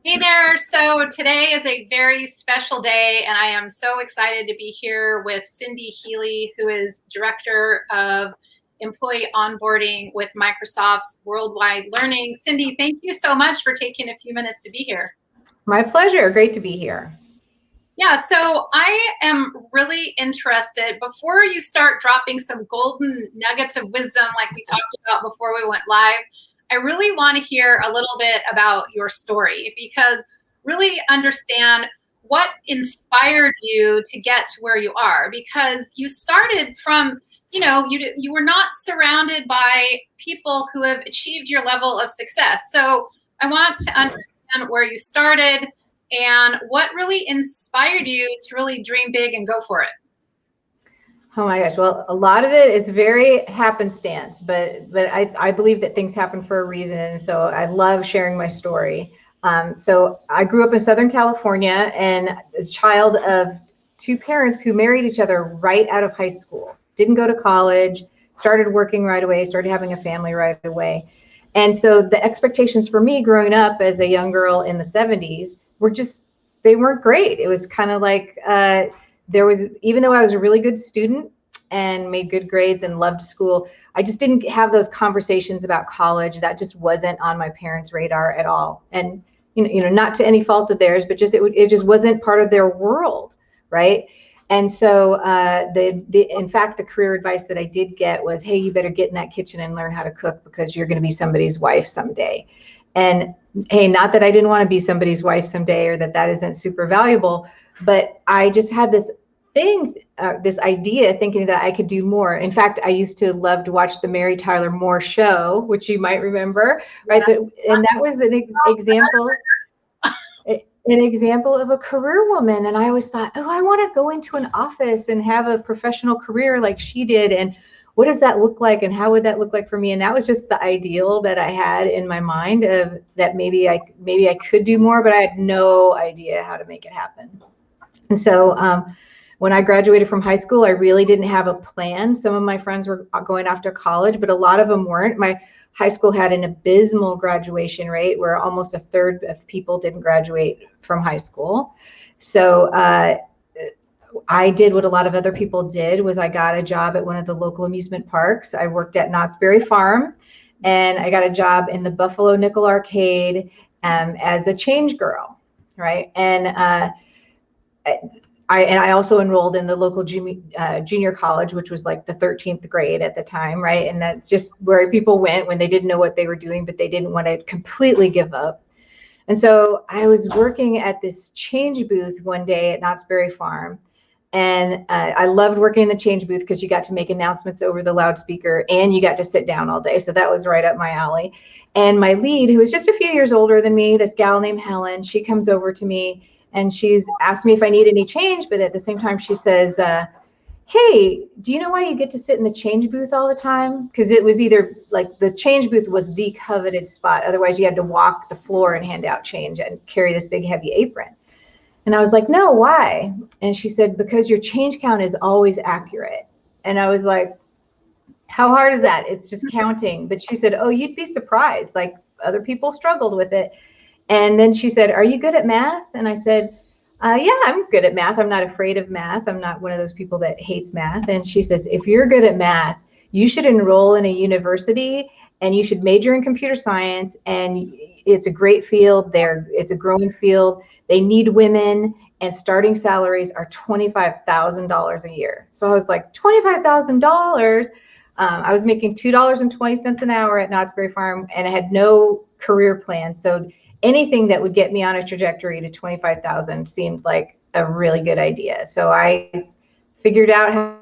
Hey there. So today is a very special day, and I am so excited to be here with Cindy Healy, who is Director of Employee Onboarding with Microsoft's Worldwide Learning. Cindy, thank you so much for taking a few minutes to be here. My pleasure. Great to be here. Yeah, so I am really interested, before you start dropping some golden nuggets of wisdom like we talked about before we went live, I really want to hear a little bit about your story, because really understand what inspired you to get to where you are, because you started from, you were not surrounded by people who have achieved your level of success. So I want to understand where you started and what really inspired you to really dream big and go for it. Oh my gosh. Well, a lot of it is very happenstance, but I believe that things happen for a reason. So I love sharing my story. So I grew up in Southern California and a child of two parents who married each other right out of high school, didn't go to college, started working right away, started having a family right away. And so the expectations for me growing up as a young girl in the 70s were just, they weren't great. It was kind of like, there was, even though I was a really good student and made good grades and loved school, I just didn't have those conversations about college. That just wasn't on my parents' radar at all. And, not to any fault of theirs, but just, it just wasn't part of their world, right? And so in fact, the career advice that I did get was, hey, you better get in that kitchen and learn how to cook because you're going to be somebody's wife someday. And hey, not that I didn't want to be somebody's wife someday or that isn't super valuable, but I just had this thing, this idea thinking that I could do more. In fact, I used to love to watch the Mary Tyler Moore Show, which you might remember, right? And that was an example of a career woman. And I always thought, oh, I want to go into an office and have a professional career like she did. And what does that look like? And how would that look like for me? And that was just the ideal that I had in my mind of that maybe I could do more, but I had no idea how to make it happen. And so when I graduated from high school, I really didn't have a plan. Some of my friends were going off to college, but a lot of them weren't. My high school had an abysmal graduation rate where almost a third of people didn't graduate from high school. So I did what a lot of other people did, was I got a job at one of the local amusement parks. I worked at Knott's Berry Farm, and I got a job in the Buffalo Nickel Arcade as a change girl, right? And I also enrolled in the local junior college, which was like the 13th grade at the time, right? And that's just where people went when they didn't know what they were doing, but they didn't want to completely give up. And so I was working at this change booth one day at Knott's Berry Farm. And I loved working in the change booth because you got to make announcements over the loudspeaker and you got to sit down all day. So that was right up my alley. And my lead, who was just a few years older than me, this gal named Helen, she comes over to me and she's asked me if I need any change. But at the same time, she says, hey, do you know why you get to sit in the change booth all the time? Because it was either like the change booth was the coveted spot. Otherwise, you had to walk the floor and hand out change and carry this big, heavy apron. And I was like, no, why? And she said, because your change count is always accurate. And I was like, how hard is that? It's just counting. But she said, oh, you'd be surprised. Like other people struggled with it. And then she said, are you good at math? And I said, yeah, I'm good at math. I'm not afraid of math. I'm not one of those people that hates math. And she says, if you're good at math, you should enroll in a university and you should major in computer science. And it's a great field there. It's a growing field. They need women, and starting salaries are $25,000 a year. So I was like, $25,000? I was making $2.20 an hour at Knott's Berry Farm, and I had no career plan. So anything that would get me on a trajectory to 25,000 seemed like a really good idea. So I figured out how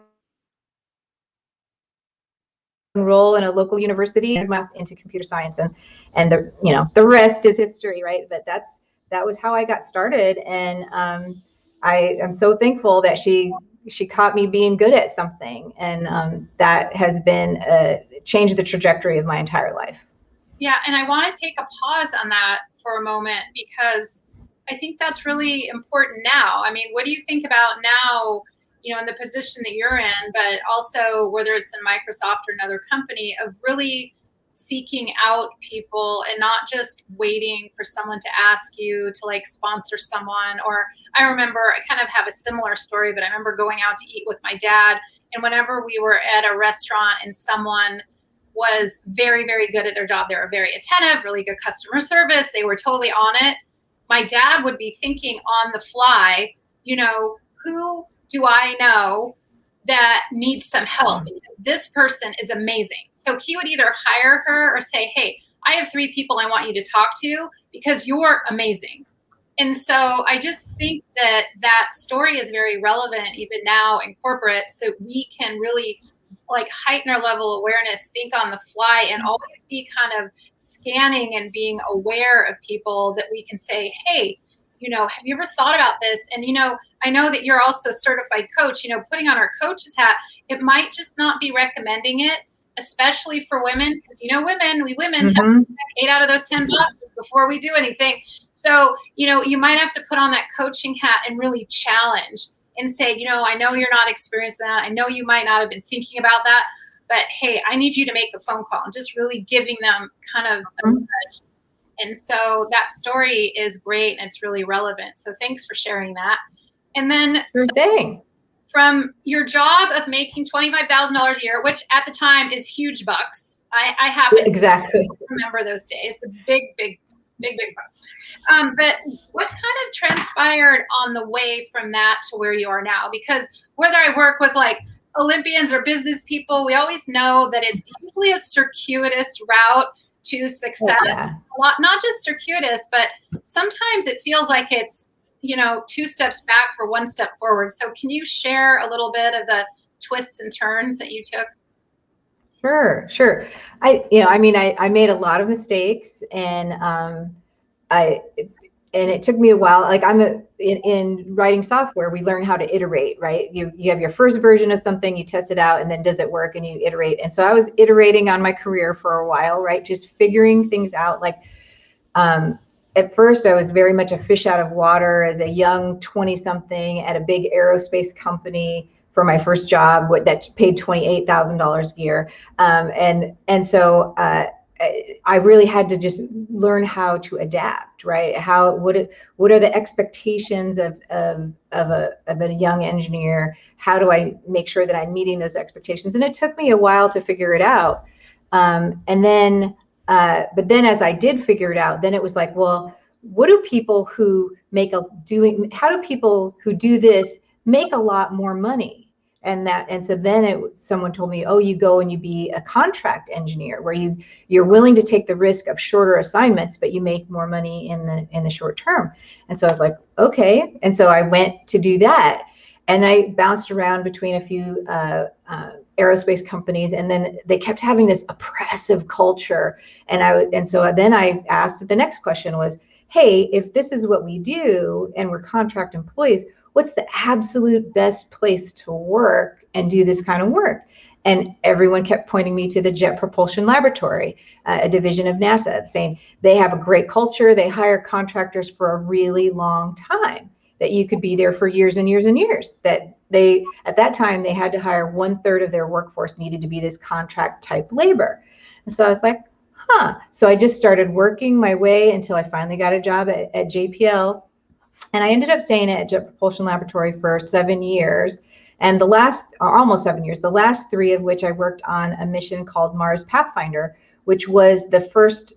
to enroll in a local university and math into computer science, and the rest is history, right? But that was how I got started, and I am so thankful that she caught me being good at something, and that has been changed the trajectory of my entire life. Yeah, and I want to take a pause on that for a moment, because I think that's really important now. I mean, what do you think about now, in the position that you're in, but also whether it's in Microsoft or another company, of really seeking out people and not just waiting for someone to ask you to like sponsor someone. Or I remember, I kind of have a similar story, but I remember going out to eat with my dad, and whenever we were at a restaurant and someone was very, very good at their job, they were very attentive, really good customer service, they were totally on it, my dad would be thinking on the fly, you know, who do I know that needs some help? Because this person is amazing. So he would either hire her or say, hey, I have 3 people I want you to talk to because you're amazing. And so I just think that that story is very relevant even now in corporate, so we can really like heighten our level of awareness, think on the fly, and always be kind of scanning and being aware of people that we can say, hey, you know, have you ever thought about this? And, you know, I know that you're also a certified coach, you know, putting on our coach's hat, it might just not be recommending it, especially for women, because, you know, we women have to check 8 out of those 10 boxes before we do anything. So, you know, you might have to put on that coaching hat and really challenge and say, you know, I know you're not experienced in that. I know you might not have been thinking about that, but hey, I need you to make a phone call, and just really giving them kind of a nudge. And so that story is great and it's really relevant. So thanks for sharing that. And then from your job of making $25,000 a year, which at the time is huge bucks. I happen to remember those days, the big bucks. But what kind of transpired on the way from that to where you are now? Because whether I work with like Olympians or business people, we always know that it's usually a circuitous route to success. A lot, not just circuitous, but sometimes it feels like it's, you know, 2 steps back for 1 step forward. So can you share a little bit of the twists and turns that you took? Sure. I made a lot of mistakes, and it took me a while. Like in writing software, we learn how to iterate, right? You have your first version of something, you test it out, and then does it work, and you iterate. And so I was iterating on my career for a while, right? Just figuring things out. Like at first I was very much a fish out of water as a young 20-something at a big aerospace company for my first job that paid $28,000 a year. And so I really had to just learn how to adapt, right? What are the expectations of a young engineer? How do I make sure that I'm meeting those expectations? And it took me a while to figure it out. But then as I did figure it out, then it was like, well, how do people who do this make a lot more money? And so then someone told me, oh, you go and you be a contract engineer where you're willing to take the risk of shorter assignments, but you make more money in the short term. And so I was like, okay. And so I went to do that, and I bounced around between a few aerospace companies, and then they kept having this oppressive culture. And so then I asked, the next question was, hey, if this is what we do and we're contract employees, what's the absolute best place to work and do this kind of work? And everyone kept pointing me to the Jet Propulsion Laboratory, a division of NASA, saying they have a great culture. They hire contractors for a really long time, that you could be there for years and years and years. At that time, they had to hire 1/3 of their workforce needed to be this contract type labor. And so I was like, So I just started working my way until I finally got a job at JPL. And I ended up staying at Jet Propulsion Laboratory for 7 years. And almost 7 years, the last 3 of which I worked on a mission called Mars Pathfinder, which was the first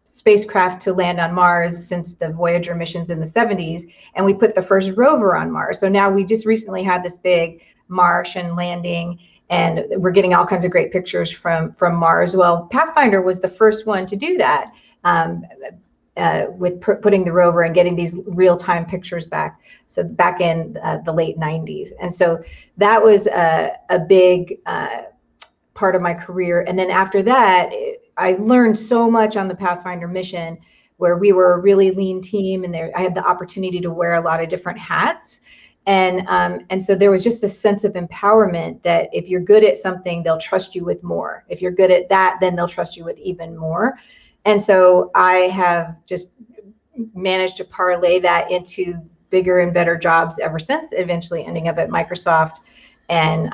spacecraft to land on Mars since the Voyager missions in the 70s. And we put the first rover on Mars. So now we just recently had this big Martian landing, and we're getting all kinds of great pictures from Mars. Well, Pathfinder was the first one to do that. With putting the rover and getting these real-time pictures back. So back in the late 90s. And so that was a big part of my career. And then after that, I learned so much on the Pathfinder mission, where we were a really lean team, and I had the opportunity to wear a lot of different hats. And so there was just this sense of empowerment that if you're good at something, they'll trust you with more. If you're good at that, then they'll trust you with even more. And so I have just managed to parlay that into bigger and better jobs ever since, eventually ending up at Microsoft and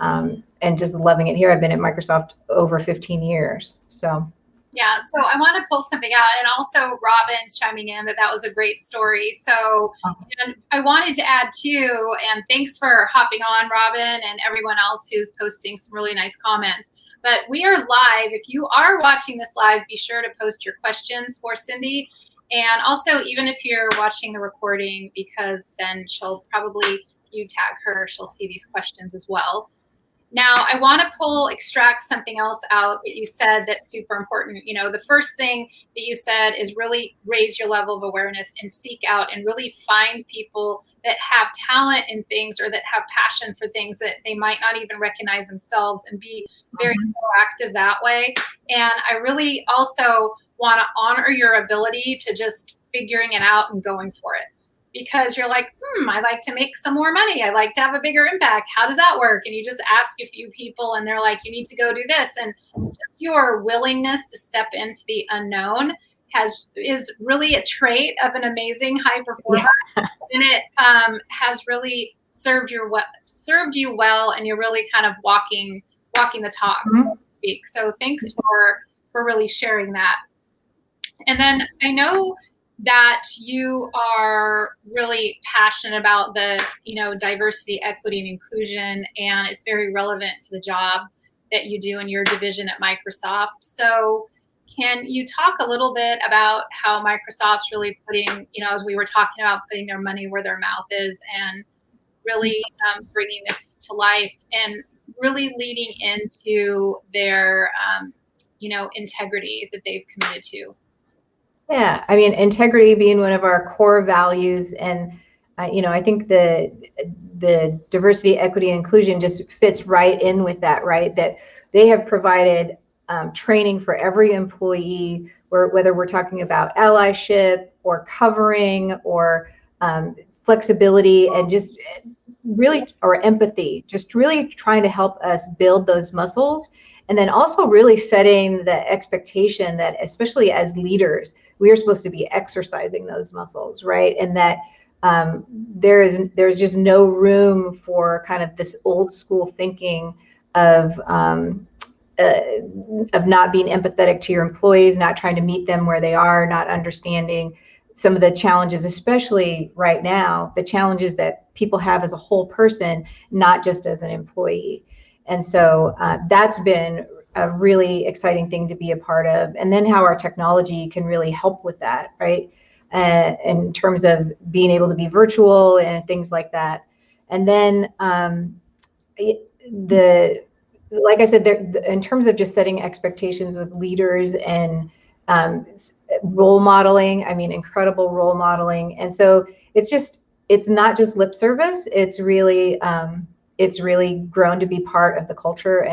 just loving it here. I've been at Microsoft over 15 years. So Yeah, so I want to pull something out, and also Robin's chiming in that that was a great story. So, and I wanted to add too, and thanks for hopping on, Robin, and everyone else who's posting some really nice comments. But we are live. If you are watching this live, be sure to post your questions for Cindy. And also, even if you're watching the recording, because then she'll probably, if you tag her, she'll see these questions as well. Now, I want to extract something else out that you said that's super important. You know, the first thing that you said is really raise your level of awareness and seek out and really find people that have talent in things or that have passion for things that they might not even recognize themselves, and be very proactive that way. And I really also want to honor your ability to just figuring it out and going for it. Because you're like, I like to make some more money. I like to have a bigger impact. How does that work? And you just ask a few people and they're like, you need to go do this. And just your willingness to step into the unknown is really a trait of an amazing high performer. Yeah. And it has really served you well, and you're really kind of walking the talk, so to speak. So thanks for really sharing that. And then I know that you are really passionate about the, diversity, equity, and inclusion, and it's very relevant to the job that you do in your division at Microsoft. So can you talk a little bit about how Microsoft's really putting, as we were talking about, putting their money where their mouth is, and really bringing this to life, and really leading into their, integrity that they've committed to? Yeah, I mean, integrity being one of our core values, and I think the diversity, equity, and inclusion just fits right in with that, right? That they have provided training for every employee, whether we're talking about allyship or covering or flexibility, and just really, or empathy, just really trying to help us build those muscles. And then also really setting the expectation that, especially as leaders, we are supposed to be exercising those muscles, right? And that there's just no room for kind of this old school thinking of not being empathetic to your employees, not trying to meet them where they are, not understanding some of the challenges, especially right now, the challenges that people have as a whole person, not just as an employee. And so that's been a really exciting thing to be a part of. And then how our technology can really help with that, right? In terms of being able to be virtual and things like that. And then like I said, in terms of just setting expectations with leaders and role modeling, I mean, incredible role modeling. And so it's not just lip service. It's really grown to be part of the culture,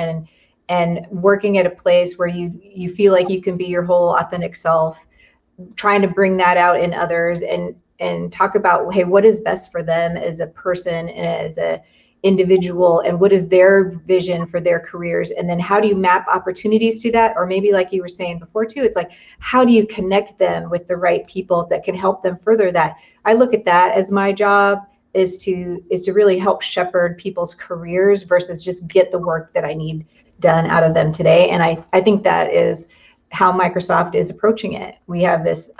and working at a place where you feel like you can be your whole authentic self, trying to bring that out in others, and talk about, hey, what is best for them as a person and as a individual, and what is their vision for their careers, and then how do you map opportunities to that? Or maybe, like you were saying before too, it's like, how do you connect them with the right people that can help them further that? I look at that as my job, is to really help shepherd people's careers versus just get the work that I need done out of them today. And I think that is how Microsoft is approaching it. We have this,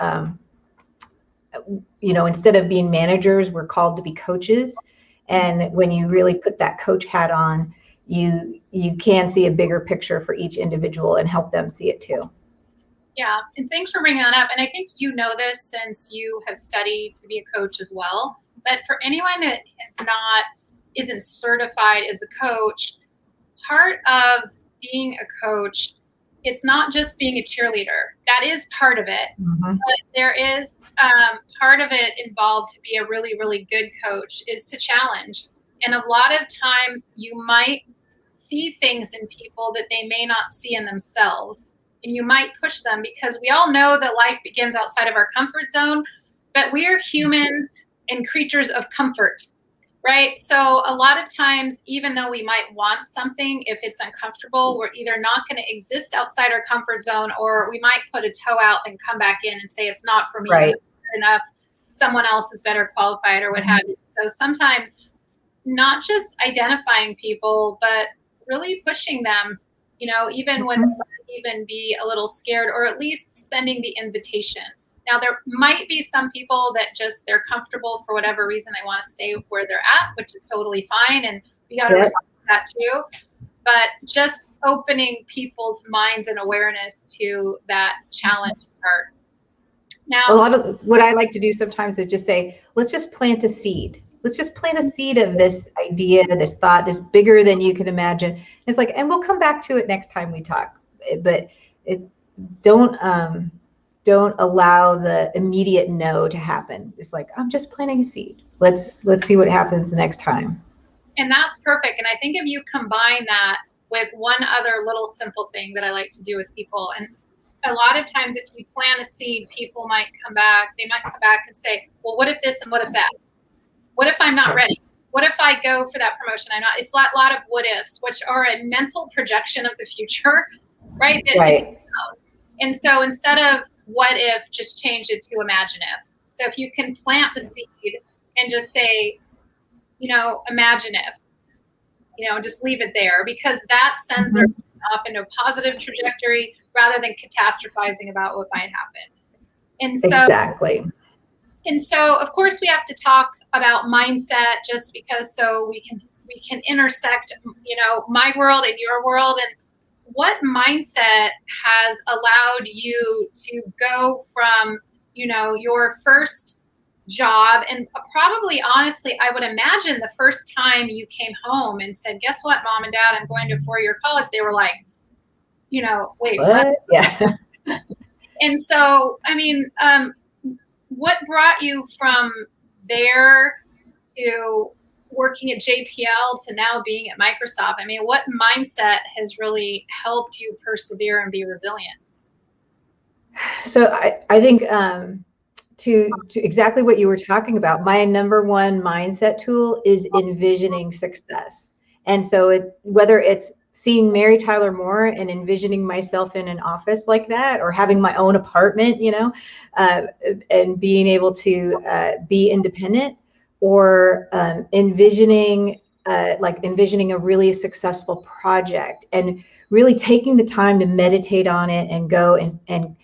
instead of being managers, we're called to be coaches. And when you really put that coach hat on, you can see a bigger picture for each individual and help them see it too. Yeah, and thanks for bringing that up. And I think you know this since you have studied to be a coach as well. But for anyone that isn't certified as a coach, part of being a coach, it's not just being a cheerleader. That is part of it. Mm-hmm. But there is part of it involved to be a really, really good coach is to challenge. And a lot of times you might see things in people that they may not see in themselves. And you might push them, because we all know that life begins outside of our comfort zone, but we are humans and creatures of comfort, right? So a lot of times, even though we might want something, if it's uncomfortable, we're either not going to exist outside our comfort zone, or we might put a toe out and come back in and say, it's not for me, right, enough, someone else is better qualified, or what have you. So sometimes not just identifying people, but really pushing them even when they might even be a little scared, or at least sending the invitation. Now, there might be some people that just, they're comfortable for whatever reason, they want to stay where they're at, which is totally fine. And we got to respect that too. But just opening people's minds and awareness to that challenge part. Now, a lot of what I like to do sometimes is just say, let's just plant a seed. Let's just plant a seed of this idea, this thought, this bigger than you can imagine. It's like, and we'll come back to it next time we talk. But don't allow the immediate no to happen. It's like, I'm just planting a seed. Let's see what happens the next time. And that's perfect. And I think if you combine that with one other little simple thing that I like to do with people, and a lot of times if you plant a seed, people might come back. They might come back and say, well, what if this and what if that? What if I'm not ready? What if I go for that promotion? I'm not. It's a lot of what ifs, which are a mental projection of the future, right? Right. And so instead of what if, just change it to imagine if. So if you can plant the seed and just say, imagine if, just leave it there, because that sends their off into a positive trajectory rather than catastrophizing about what might happen. And so, exactly. And so, of course, we have to talk about mindset, just because so we can intersect, my world and your world. And what mindset has allowed you to go from, your first job, and probably, honestly, I would imagine the first time you came home and said, guess what, Mom and Dad, I'm going to a 4-year college, they were like, wait, what? Yeah. And so, what brought you from there to working at JPL to now being at Microsoft? What mindset has really helped you persevere and be resilient? So I think to exactly what you were talking about, my number one mindset tool is envisioning success. And so whether it's seeing Mary Tyler Moore and envisioning myself in an office like that, or having my own apartment, and being able to be independent, or envisioning a really successful project, and really taking the time to meditate on it and go and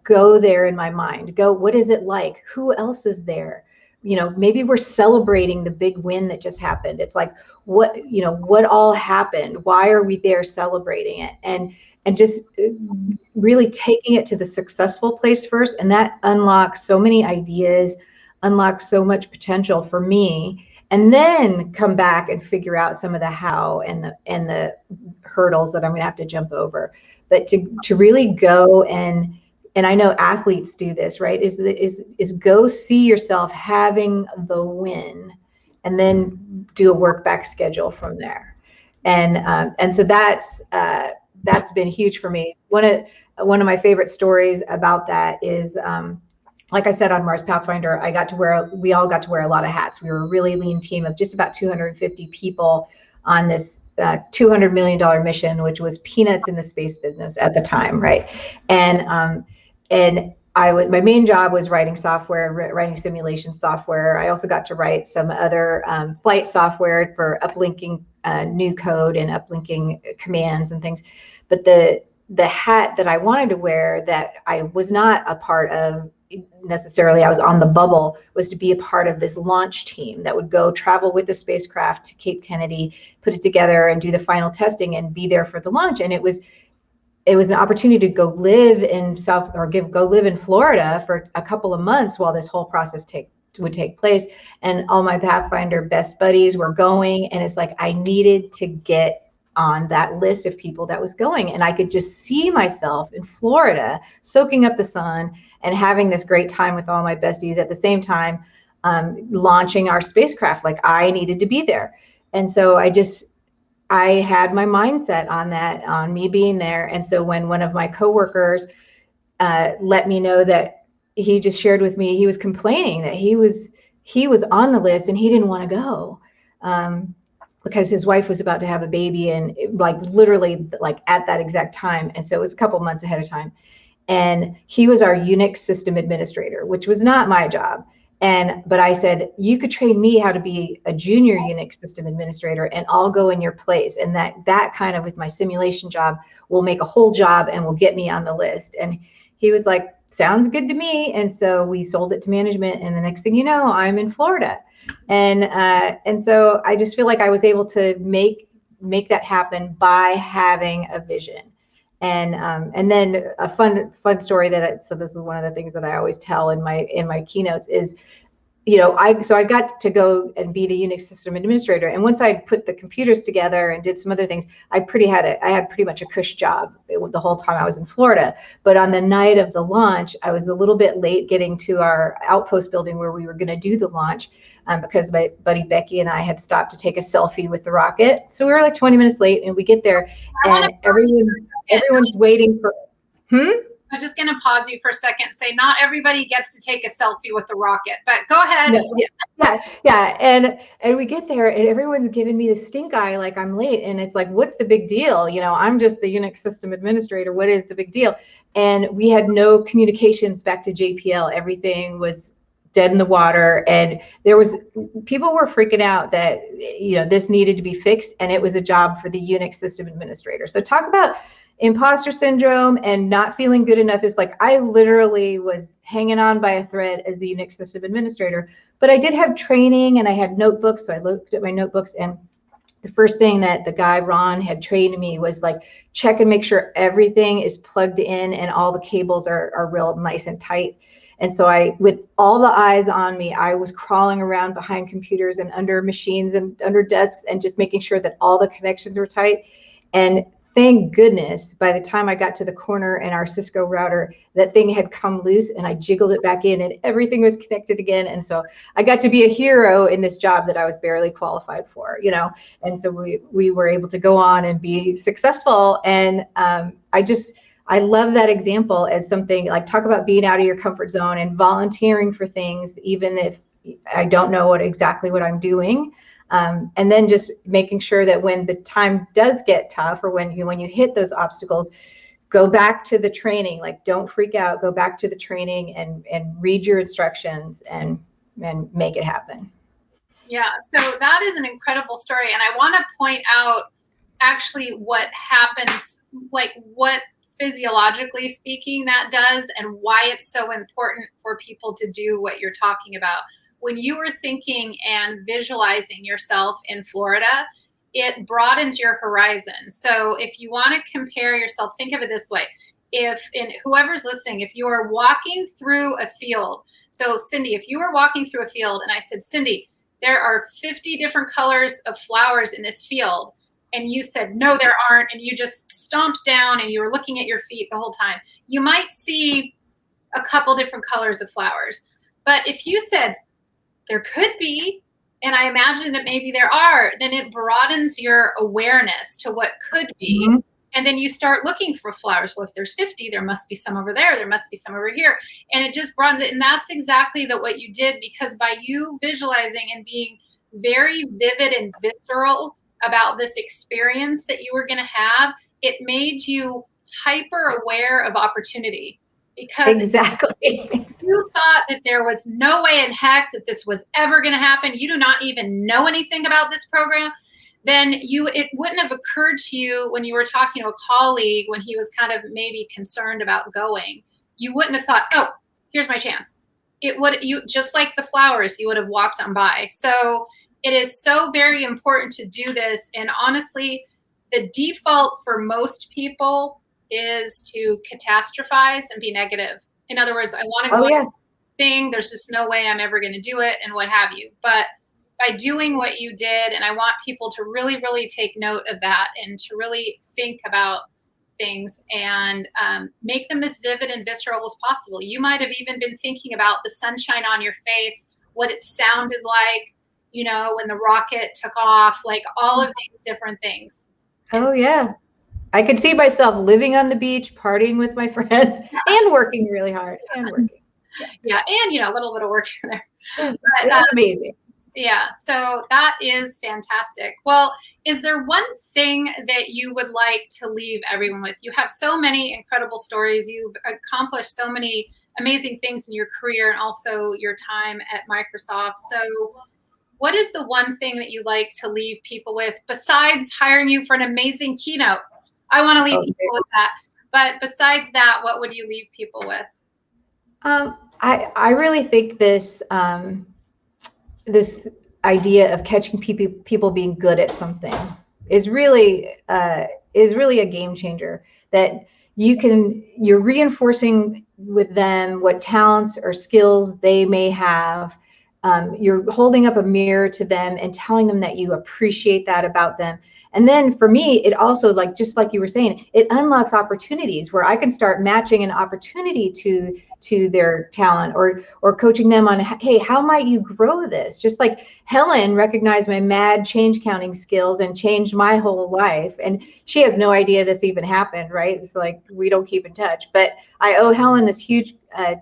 go there in my mind. What is it like? Who else is there? Maybe we're celebrating the big win that just happened. It's like, what all happened? Why are we there celebrating it? And just really taking it to the successful place first. And that unlocks so many ideas, unlocks so much potential for me. And then come back and figure out some of the how and the hurdles that I'm going to have to jump over. But to really go and I know athletes do this, right? Is go see yourself having the win, and then do a work back schedule from there. And so that's been huge for me. One of my favorite stories about that is, like I said, on Mars Pathfinder, we all got to wear a lot of hats. We were a really lean team of just about 250 people on this $200 million mission, which was peanuts in the space business at the time, right? And my main job was writing software, writing simulation software. I also got to write some other flight software for uplinking new code and uplinking commands and things. But the hat that I wanted to wear, that I was not a part of necessarily, I was on the bubble, was to be a part of this launch team that would go travel with the spacecraft to Cape Kennedy, put it together and do the final testing and be there for the launch. And it was an opportunity to go live in Florida for a couple of months while this whole process would take place. And all my Pathfinder best buddies were going, and it's like I needed to get on that list of people that was going. And I could just see myself in Florida soaking up the sun and having this great time with all my besties at the same time, launching our spacecraft. Like, I needed to be there. And so I had my mindset on that, on me being there. And so when one of my coworkers let me know that, he just shared with me, he was complaining that he was on the list and he didn't want to go because his wife was about to have a baby, and literally at that exact time. And so it was a couple months ahead of time. And he was our Unix system administrator, which was not my job. But I said, you could train me how to be a junior Unix system administrator and I'll go in your place. And that kind of, with my simulation job, will make a whole job and will get me on the list. And he was like, sounds good to me. And so we sold it to management. And the next thing you know, I'm in Florida. And so I just feel like I was able to make that happen by having a vision. And then a fun story so this is one of the things that I always tell in my keynotes is, I got to go and be the Unix system administrator. And once I put the computers together and did some other things, I had pretty much a cush job the whole time I was in Florida. But on the night of the launch, I was a little bit late getting to our outpost building where we were going to do the launch, because my buddy Becky and I had stopped to take a selfie with the rocket. So we were like 20 minutes late, and we get there and everyone's waiting for, I'm just going to pause you for a second and say, not everybody gets to take a selfie with the rocket, but go ahead. No, yeah. And we get there and everyone's giving me the stink eye like I'm late. And it's like, what's the big deal? I'm just the Unix system administrator. What is the big deal? And we had no communications back to JPL. Everything was dead in the water. And people were freaking out that, this needed to be fixed. And it was a job for the Unix system administrator. So talk about imposter syndrome and not feeling good enough. Is like, I literally was hanging on by a thread as the Unix system administrator, but I did have training and I had notebooks. So I looked at my notebooks, and the first thing that the guy, Ron, had trained me was like, check and make sure everything is plugged in and all the cables are real nice and tight. And so with all the eyes on me, I was crawling around behind computers and under machines and under desks and just making sure that all the connections were tight. And thank goodness, by the time I got to the corner in our Cisco router, that thing had come loose and I jiggled it back in and everything was connected again. And so I got to be a hero in this job that I was barely qualified for, And so we were able to go on and be successful. And I love that example as something like, talk about being out of your comfort zone and volunteering for things, even if I don't know exactly what I'm doing. And then just making sure that when the time does get tough, or when you hit those obstacles, go back to the training. Like, don't freak out. Go back to the training and read your instructions and make it happen. Yeah, so that is an incredible story. And I want to point out actually what happens, like what physiologically speaking that does, and why it's so important for people to do what you're talking about. When you were thinking and visualizing yourself in Florida, it broadens your horizon. So if you want to compare yourself, think of it this way. Whoever's listening, if you are walking through a field, so Cindy, if you were walking through a field and I said, Cindy, there are 50 different colors of flowers in this field, and you said, no, there aren't, and you just stomped down and you were looking at your feet the whole time, you might see a couple different colors of flowers. But if you said, there could be, and I imagine that maybe there are, then it broadens your awareness to what could be. Mm-hmm. And then you start looking for flowers. Well, if there's 50, there must be some over there. There must be some over here. And it just broadens it. And that's exactly what you did, because by you visualizing and being very vivid and visceral about this experience that you were going to have, it made you hyper aware of opportunity. Because exactly. You thought that there was no way in heck that this was ever going to happen, you do not even know anything about this program, then it wouldn't have occurred to you when you were talking to a colleague when he was kind of maybe concerned about going. You wouldn't have thought, oh, here's my chance. Just like the flowers, you would have walked on by. So it is so very important to do this. And honestly, the default for most people is to catastrophize and be negative. In other words, I want to go thing. There's just no way I'm ever going to do it, and what have you. But by doing what you did, and I want people to really, really take note of that and to really think about things and make them as vivid and visceral as possible. You might have even been thinking about the sunshine on your face, what it sounded like, when the rocket took off, like all of these different things. Oh, yeah. I could see myself living on the beach, partying with my friends, and working really hard. And a little bit of work here and there. But, that's amazing. Yeah, so that is fantastic. Well, is there one thing that you would like to leave everyone with? You have so many incredible stories. You've accomplished so many amazing things in your career and also your time at Microsoft. So what is the one thing that you like to leave people with besides hiring you for an amazing keynote? I want to leave people with that. But besides that, what would you leave people with? I really think this this idea of catching people being good at something is really a game changer. That you're reinforcing with them what talents or skills they may have. You're holding up a mirror to them and telling them that you appreciate that about them. And then for me, it also, like, just like you were saying, it unlocks opportunities where I can start matching an opportunity to their talent, or coaching them on, hey, how might you grow this? Just like Helen recognized my mad change counting skills and changed my whole life. And she has no idea this even happened, right? It's like, we don't keep in touch, but I owe Helen this huge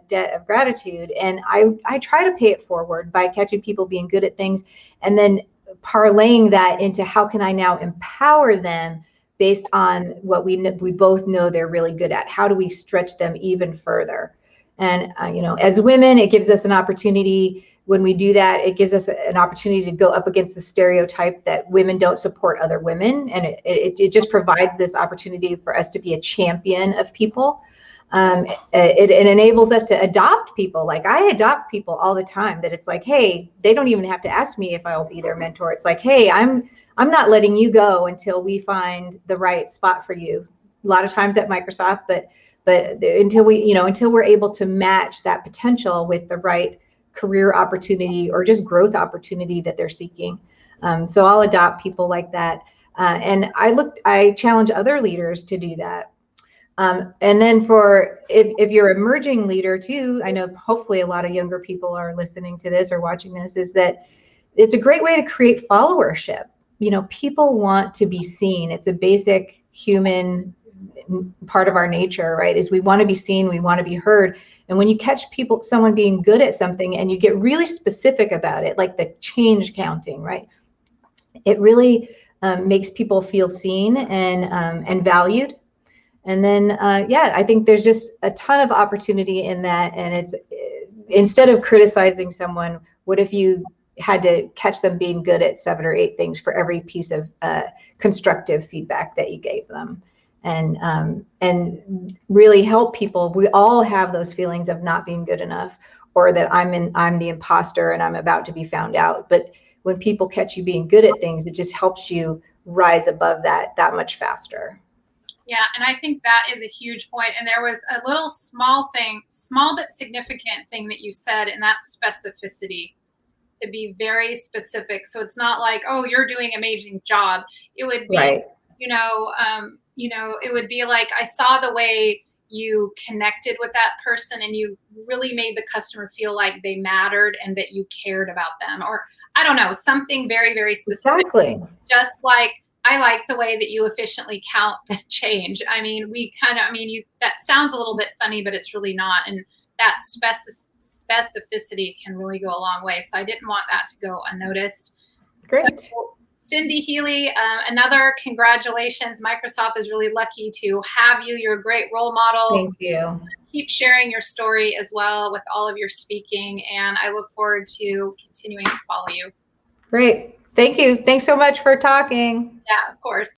debt of gratitude. And I try to pay it forward by catching people being good at things, and then parlaying that into how can I now empower them based on what we both know they're really good at. How do we stretch them even further? And as women, it gives us an opportunity. When we do that, it gives us an opportunity to go up against the stereotype that women don't support other women, and it just provides this opportunity for us to be a champion of people. It enables us to adopt people. Like, I adopt people all the time, that it's like, hey, they don't even have to ask me if I'll be their mentor. It's like, hey, I'm not letting you go until we find the right spot for you. A lot of times at Microsoft, but until we're able to match that potential with the right career opportunity or just growth opportunity that they're seeking. So I'll adopt people like that. And I challenge other leaders to do that. And then if you're an emerging leader too, I know hopefully a lot of younger people are listening to this or watching this, is that it's a great way to create followership. People want to be seen. It's a basic human part of our nature, right? Is we want to be seen, we want to be heard. And when you catch someone being good at something and you get really specific about it, like the change counting, right? It really makes people feel seen and valued. And then, I think there's just a ton of opportunity in that. And it's, instead of criticizing someone, what if you had to catch them being good at 7 or 8 things for every piece of constructive feedback that you gave them? And really help people. We all have those feelings of not being good enough, or that I'm the imposter and I'm about to be found out. But when people catch you being good at things, it just helps you rise above that much faster. Yeah, and I think that is a huge point. And there was a little small but significant thing that you said, and that's specificity. To be very specific. So it's not like, oh, you're doing an amazing job. It would be, right. It would be like, I saw the way you connected with that person and you really made the customer feel like they mattered and that you cared about them. Or I don't know, something very, very specific. Exactly. Just like, I like the way that you efficiently count the change. I mean, that sounds a little bit funny, but it's really not. And that specificity can really go a long way. So I didn't want that to go unnoticed. Great. So, Cindy Healy, another congratulations. Microsoft is really lucky to have you. You're a great role model. Thank you. Keep sharing your story as well with all of your speaking. And I look forward to continuing to follow you. Great. Thank you. Thanks so much for talking. Yeah, of course.